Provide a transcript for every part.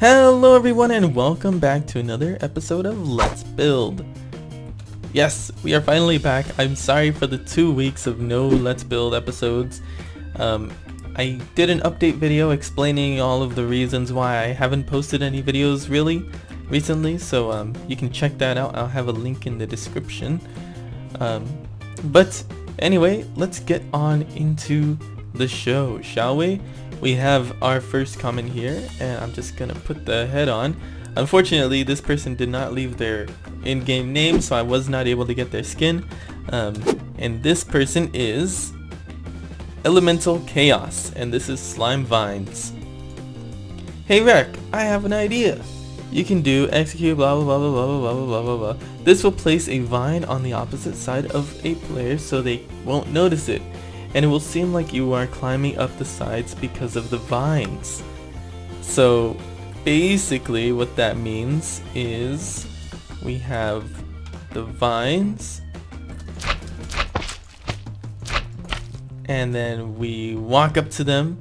Hello everyone and welcome back to another episode of Let's Build. Yes, we are finally back. I'm sorry for the 2 weeks of no Let's Build episodes. I did an update video explaining all of the reasons why I haven't posted any videos really recently, so you can check that out. I'll have a link in the description. But anyway, let's get on into the show, shall we? We have our first comment here, and I'm just gonna put the head on. Unfortunately, this person did not leave their in-game name, so I was not able to get their skin. And this person is Elemental Chaos, and this is Slime Vines. Hey Rec, I have an idea. You can do execute blah blah blah blah blah blah blah blah blah. This will place a vine on the opposite side of a player so they won't notice it, and it will seem like you are climbing up the sides because of the vines. So basically what that means is we have the vines, and then we walk up to them,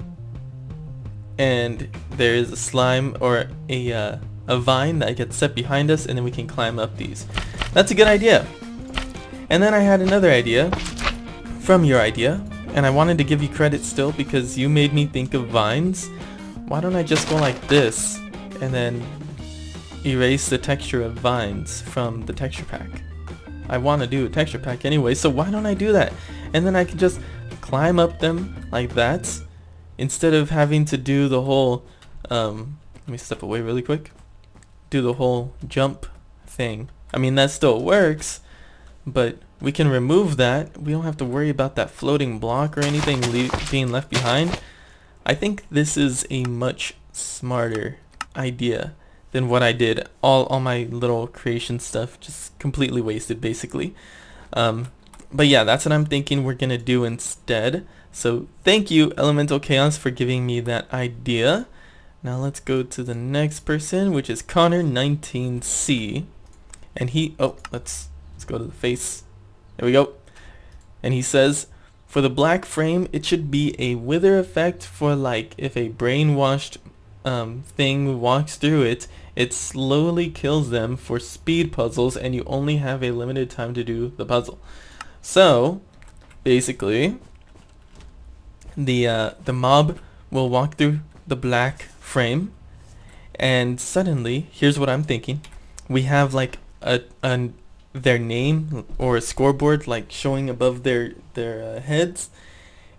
and there is a slime or a vine that gets set behind us, and then we can climb up these. That's a good idea. And then I had another idea from your idea, and I wanted to give you credit still because you made me think of vines. Why don't I just go like this and then erase the texture of vines from the texture pack? I want to do a texture pack anyway, so why don't I do that? And then I can just climb up them like that instead of having to do the whole let me step away really quick. Do the whole jump thing. I mean, that still works, but we can remove that. We don't have to worry about that floating block or anything being left behind. I think this is a much smarter idea than what I did. All my little creation stuff just completely wasted basically. But yeah, that's what I'm thinking we're gonna do instead. So thank you Elemental Chaos for giving me that idea. Now let's go to the next person, which is Connor19C, and he let's go to the face. There we go. And he says, for the black frame, it should be a wither effect for like if a brainwashed thing walks through it, it slowly kills them for speed puzzles, and you only have a limited time to do the puzzle. So basically, the mob will walk through the black frame, and suddenly, here's what I'm thinking: we have like their name or a scoreboard like showing above their heads,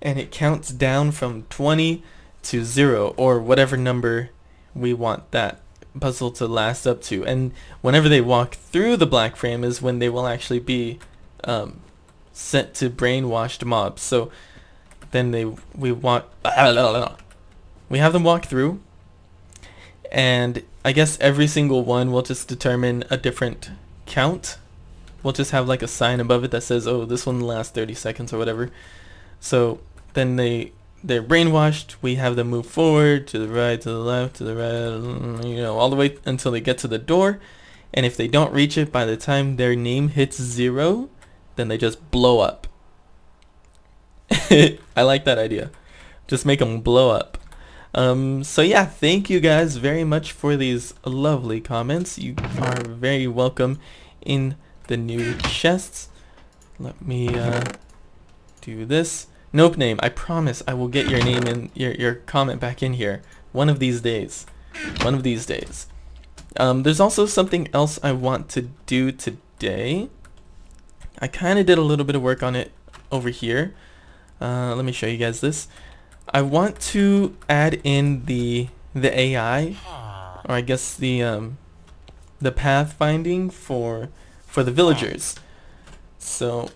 and it counts down from 20 to 0 or whatever number we want that puzzle to last up to. And whenever they walk through the black frame is when they will actually be sent to brainwashed mobs. So then we have them walk through, and I guess every single one will just determine a different count. We'll just have like a sign above it that says, oh, this one lasts 30 seconds or whatever. So then they're brainwashed. We have them move forward, to the right, to the left, to the right, you know, all the way until they get to the door. And if they don't reach it by the time their name hits 0, then they just blow up. I like that idea. Just make them blow up. So yeah, thank you guys very much for these lovely comments. You are very welcome in the new chests. Let me do this. Nope name. I promise I will get your name in your comment back in here one of these days. One of these days. There's also something else I want to do today. I kind of did a little bit of work on it over here. Let me show you guys this. I want to add in the AI, or I guess the pathfinding for the villagers. So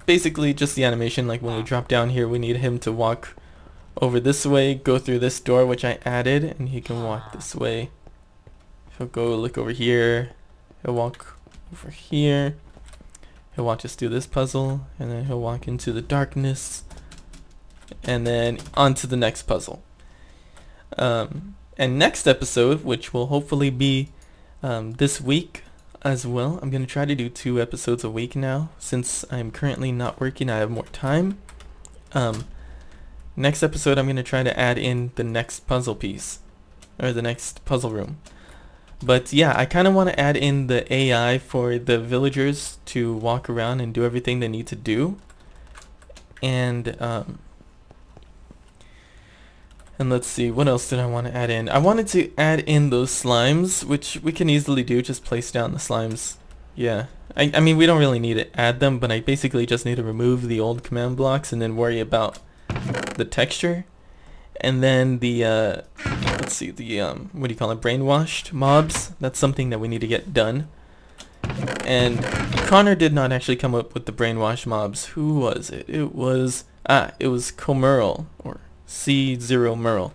basically just the animation, like when we drop down here, we need him to walk over this way, go through this door which I added, and he can walk this way. He'll go look over here, he'll walk over here, he'll watch us do this puzzle, and then he'll walk into the darkness, and then on to the next puzzle. And next episode, which will hopefully be this week as well, I'm going to try to do 2 episodes a week now. Since I'm currently not working, I have more time. Next episode, I'm going to try to add in the next puzzle piece. or the next puzzle room. But yeah, I kind of want to add in the AI for the villagers to walk around and do everything they need to do. And let's see, what else did I want to add in? I wanted to add in those slimes, which we can easily do, just place down the slimes. Yeah, I mean, we don't really need to add them, but I basically just need to remove the old command blocks and then worry about the texture. And then the, let's see, the, what do you call it, brainwashed mobs, that's something that we need to get done. And Connor did not actually come up with the brainwashed mobs. Who was it? It was Comerl, or C0 Merle,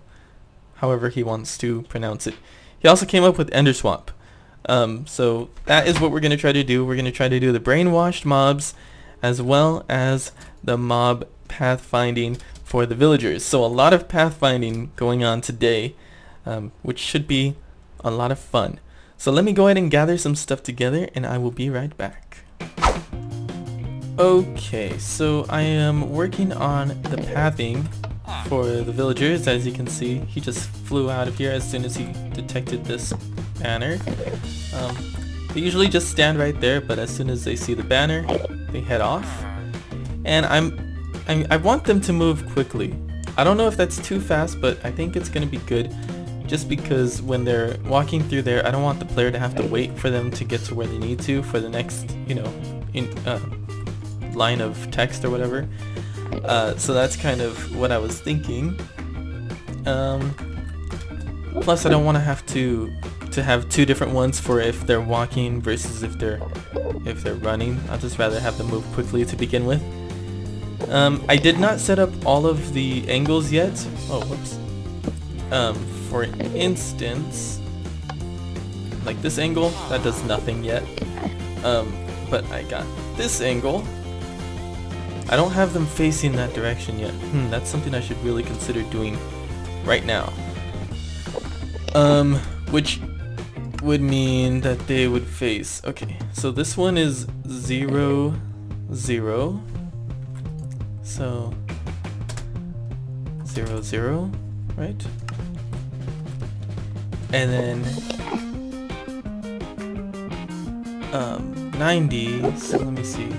however he wants to pronounce it. He also came up with Enderswap. So that is what we're going to try to do. We're going to try to do the brainwashed mobs as well as the mob pathfinding for the villagers. So a lot of pathfinding going on today, which should be a lot of fun. So let me go ahead and gather some stuff together and I will be right back. Okay, so I am working on the pathing for the villagers. As you can see, he just flew out of here as soon as he detected this banner. They usually just stand right there, but as soon as they see the banner, they head off. And I want them to move quickly. I don't know if that's too fast, but I think it's going to be good, just because when they're walking through there, I don't want the player to have to wait for them to get to where they need to for the next, you know, line of text or whatever. So that's kind of what I was thinking. Plus I don't want to have to have two different ones for if they're walking versus if they're running. I'd just rather have them move quickly to begin with. I did not set up all of the angles yet. Oh, whoops. For instance, like this angle, that does nothing yet. But I got this angle. I don't have them facing that direction yet. That's something I should really consider doing right now. Which would mean that they would face, okay, so this one is 0, 0. So 0, 0, right? And then 90, so let me see.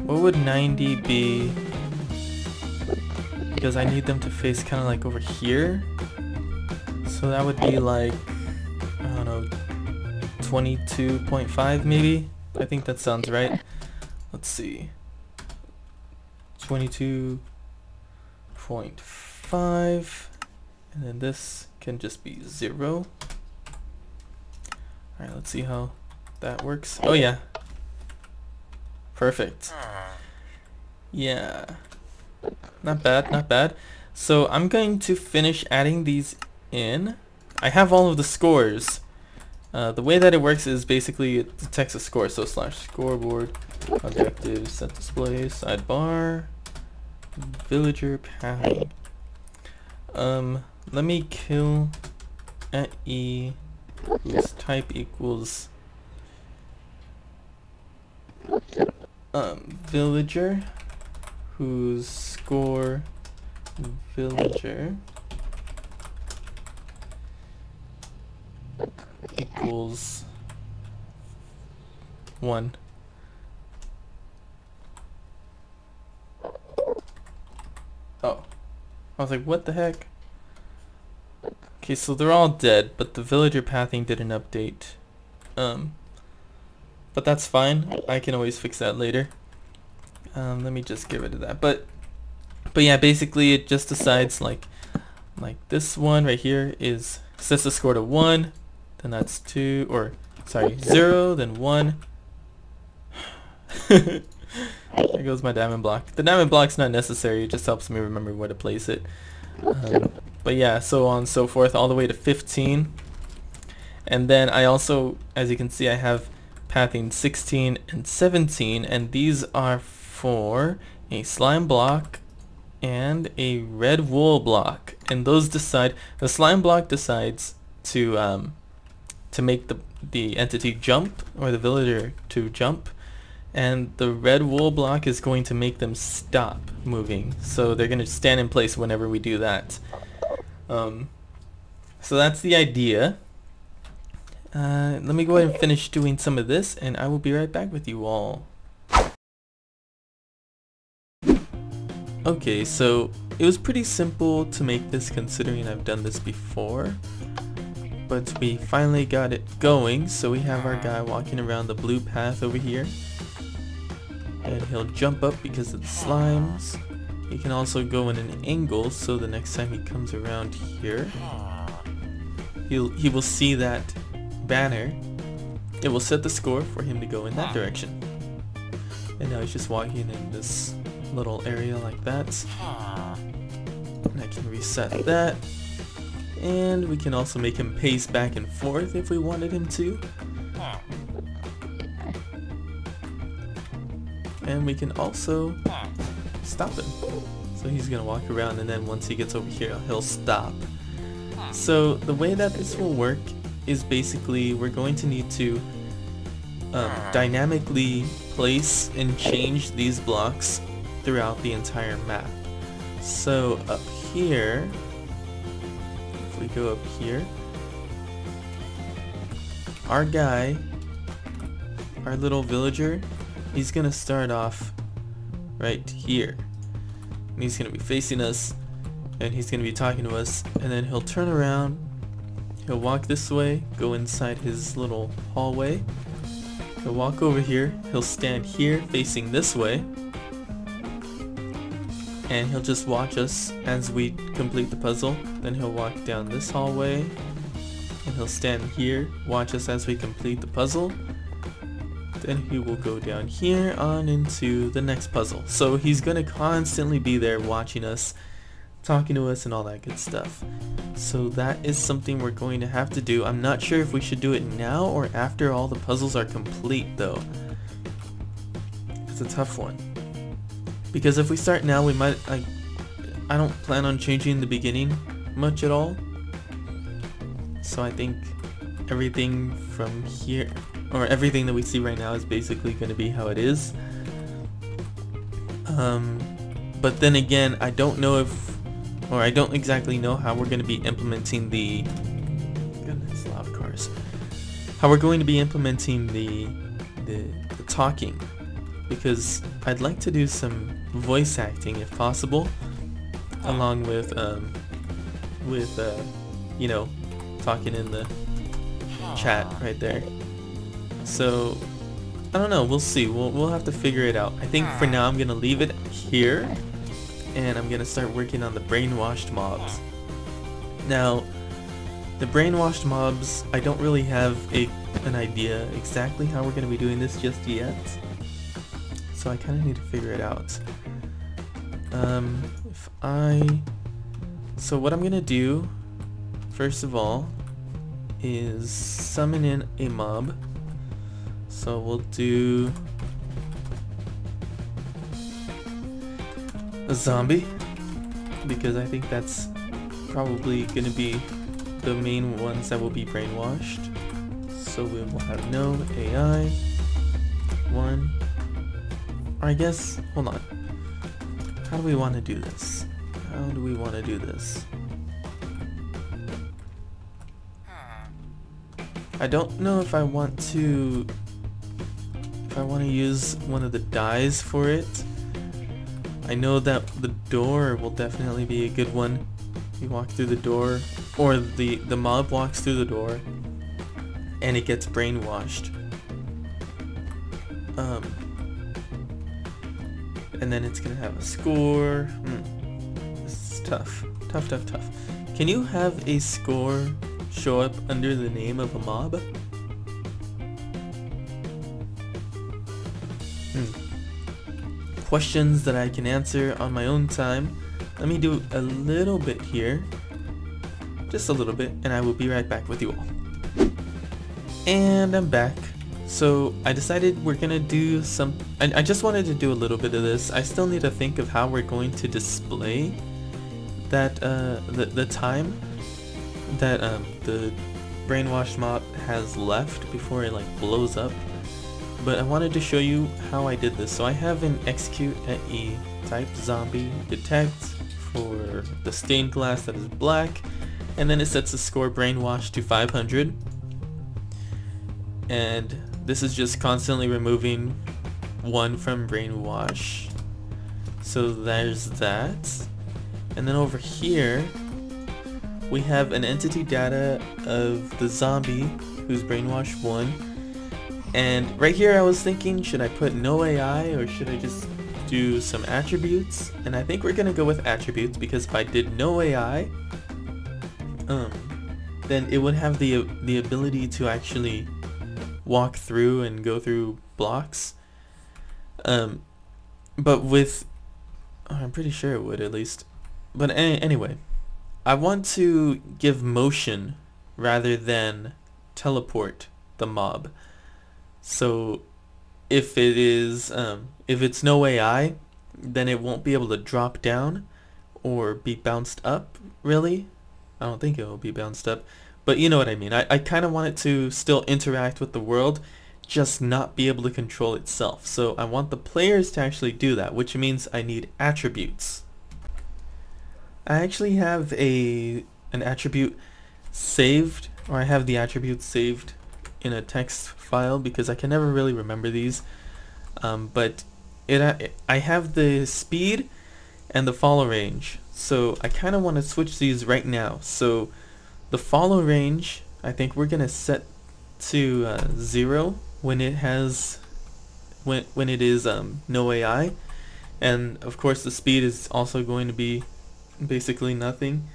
What would 90 be? Because I need them to face kind of like over here. So that would be like, I don't know, 22.5 maybe? I think that sounds right. Let's see. 22.5. And then this can just be 0. Alright, let's see how that works. Oh yeah. Perfect. Yeah. Not bad, not bad. So I'm going to finish adding these in. I have all of the scores. The way that it works is basically it detects a score. So /scoreboard, objective, set display, sidebar, villager pathing. Let me kill at E whose type equals villager, whose score villager equals 1. Oh, I was like, what the heck? Okay, so they're all dead, but the villager pathing didn't update. But that's fine. I can always fix that later. Let me just get rid of that. But yeah, basically it just decides like this one right here is sets the score to 1, then that's 2, or sorry, 0, then 1. There goes my diamond block. The diamond block's not necessary, it just helps me remember where to place it. But yeah, so on and so forth, all the way to 15. And then I also, as you can see, I have pathing 16 and 17, and these are for a slime block and a red wool block. And those decide, the slime block decides to make the entity jump, or the villager to jump, and the red wool block is going to make them stop moving. So they're going to stand in place whenever we do that. So that's the idea. Let me go ahead and finish doing some of this, and I will be right back with you all. Okay, so it was pretty simple to make this considering I've done this before. But we finally got it going, so we have our guy walking around the blue path over here. And he'll jump up because of the slimes. He can also go in an angle, so the next time he comes around here, he will see that banner. It will set the score for him to go in that direction. And now he's just walking in this little area like that. And I can reset that. And we can also make him pace back and forth if we wanted him to. And we can also stop him. So he's gonna walk around, and then once he gets over here, he'll stop. So the way that this will work is basically we're going to need to dynamically place and change these blocks throughout the entire map. So up here, if we go up here, our guy, our little villager, he's gonna start off right here. And he's gonna be facing us, and he's gonna be talking to us, and then he'll turn around, he'll walk this way, go inside his little hallway, he'll walk over here, he'll stand here facing this way, and he'll just watch us as we complete the puzzle. Then he'll walk down this hallway, and he'll stand here, watch us as we complete the puzzle. Then he will go down here on into the next puzzle. So he's gonna constantly be there watching us, talking to us, and all that good stuff. So that is something we're going to have to do. I'm not sure if we should do it now or after all the puzzles are complete though. It's a tough one. Because if we start now, we might, I don't plan on changing the beginning much at all. So I think everything from here, or everything that we see right now, is basically going to be how it is. But then again, I don't know if, or I don't exactly know how we're going to be implementing the, goodness, loud cars. How we're going to be implementing the talking. Because I'd like to do some voice acting if possible, along with you know, talking in the chat right there. So I don't know, we'll see. We'll have to figure it out. I think for now I'm gonna leave it here, and I'm gonna start working on the brainwashed mobs. Now, the brainwashed mobs, I don't really have an idea exactly how we're gonna be doing this just yet. So I kind of need to figure it out. So what I'm gonna do, first of all, is summon in a mob. So we'll do a zombie, because I think that's probably gonna be the main ones that will be brainwashed. So we will have no AI. One. Or I guess, hold on. How do we want to do this? How do we want to do this? I don't know if I want to use one of the dyes for it. I know that the door will definitely be a good one. You walk through the door, or the mob walks through the door, and it gets brainwashed. And then it's gonna have a score. This is tough. Tough. Can you have a score show up under the name of a mob? Questions that I can answer on my own time. Let me do a little bit here. Just a little bit, and I will be right back with you all. And I'm back. So I decided we're gonna do some, I just wanted to do a little bit of this. I still need to think of how we're going to display that the time that the brainwashed mob has left before it like blows up. but I wanted to show you how I did this. So I have an execute at E type zombie detect for the stained glass that is black, and then it sets the score brainwash to 500, and this is just constantly removing 1 from brainwash. So there's that. And then over here we have an entity data of the zombie who's brainwash 1, and right here I was thinking, should I put no AI or should I just do some attributes? And I think we're gonna go with attributes, because if I did no AI, then it would have the ability to actually walk through and go through blocks. But with, I'm pretty sure it would at least. But anyway, I want to give motion rather than teleport the mob. So if it is, if it's no AI, then it won't be able to drop down or be bounced up, really. I don't think it will be bounced up, but you know what I mean. I kind of want it to still interact with the world, just not be able to control itself. So I want the players to actually do that, which means I need attributes. I actually have an attribute saved, or I have the attribute saved in a text file because I can never really remember these. But I have the speed and the follow range, so I kind of want to switch these right now. So the follow range, I think we're gonna set to 0 when it has when it is no AI, and of course the speed is also going to be basically nothing.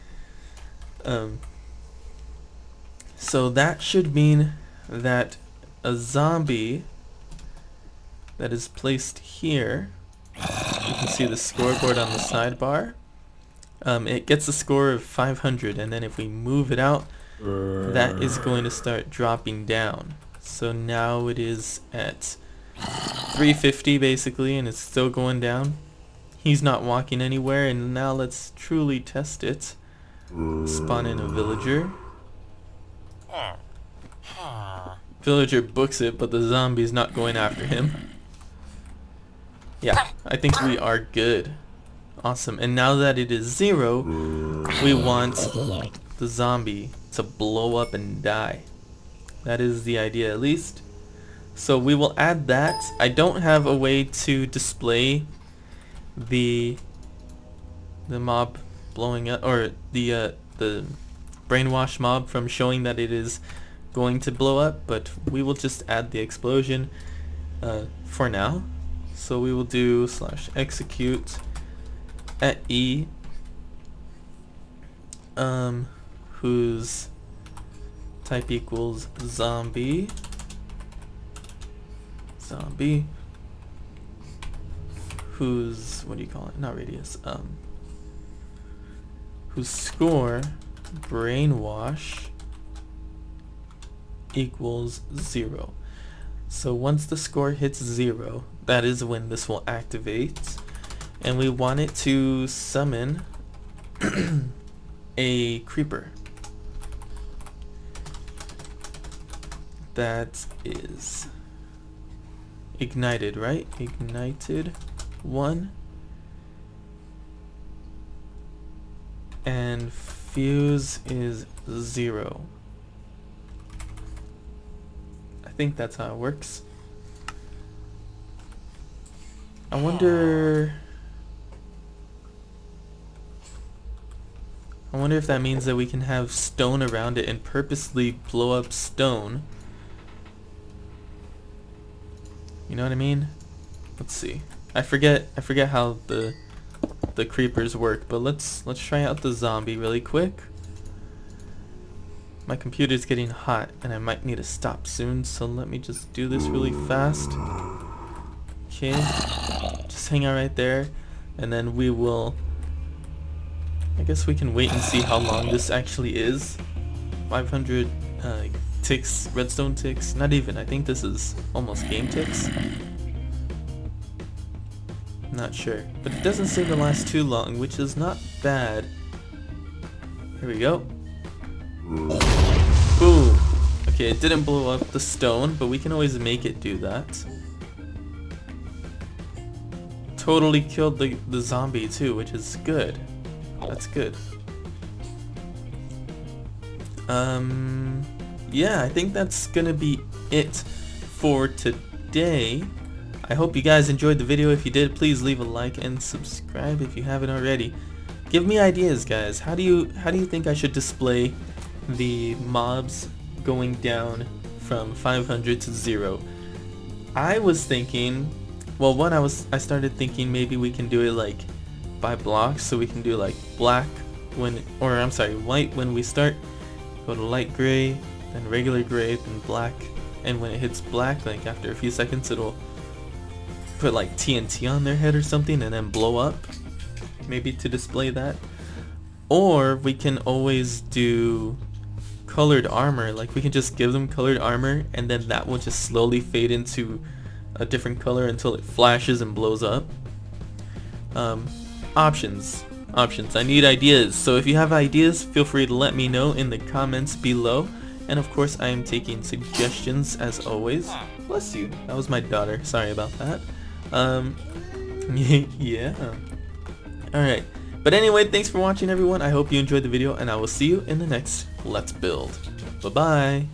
So that should mean that a zombie that is placed here, you can see the scoreboard on the sidebar, it gets a score of 500, and then if we move it out, that is going to start dropping down. So now it is at 350 basically, and it's still going down. He's not walking anywhere, and now let's truly test it. Spawn in a villager. Villager books it, but the zombie's not going after him. Yeah, I think we are good. Awesome. And now that it is 0, we want the zombie to blow up and die. That is the idea, at least. So we will add that. I don't have a way to display the mob blowing up, or the brainwash mob from showing that it is going to blow up, but we will just add the explosion for now. So we will do /execute at E whose type equals zombie whose, what do you call it, not radius, whose score brainwash equals 0. So once the score hits 0, that is when this will activate, and we want it to summon a creeper that is ignited, right? Ignited 1, and fuse is 0. I think that's how it works. I wonder if that means that we can have stone around it and purposely blow up stone. You know what I mean? Let's see. I forget how the creepers work, but let's try out the zombie really quick. My computer's getting hot and I might need to stop soon, so let me just do this really fast. Okay, just hang out right there, and then we will, I guess we can wait and see how long this actually is. 500 ticks, redstone ticks, not even, I think this is almost game ticks. Not sure, but it doesn't seem to last too long, which is not bad. Here we go. Boom. Okay, it didn't blow up the stone, but we can always make it do that. totally killed the zombie too, which is good. That's good. Yeah, I think that's gonna be it for today. I hope you guys enjoyed the video. If you did, please leave a like and subscribe if you haven't already. Give me ideas, guys. How do you think I should display the mobs going down from 500 to 0? I was thinking, well, one, I started thinking maybe we can do it like by blocks, so we can do like black when, or I'm sorry, white when we start, go to light gray, then regular gray, then black, and when it hits black, like after a few seconds, it'll put like TNT on their head or something and then blow up, maybe to display that. Or we can always do colored armor, like we can just give them colored armor and then that will just slowly fade into a different color until it flashes and blows up. Options, I need ideas, so if you have ideas, feel free to let me know in the comments below, and of course I am taking suggestions as always. Bless you, that was my daughter, sorry about that. Yeah, alright, but anyway, thanks for watching everyone. I hope you enjoyed the video and I will see you in the next Let's Build. Bye bye.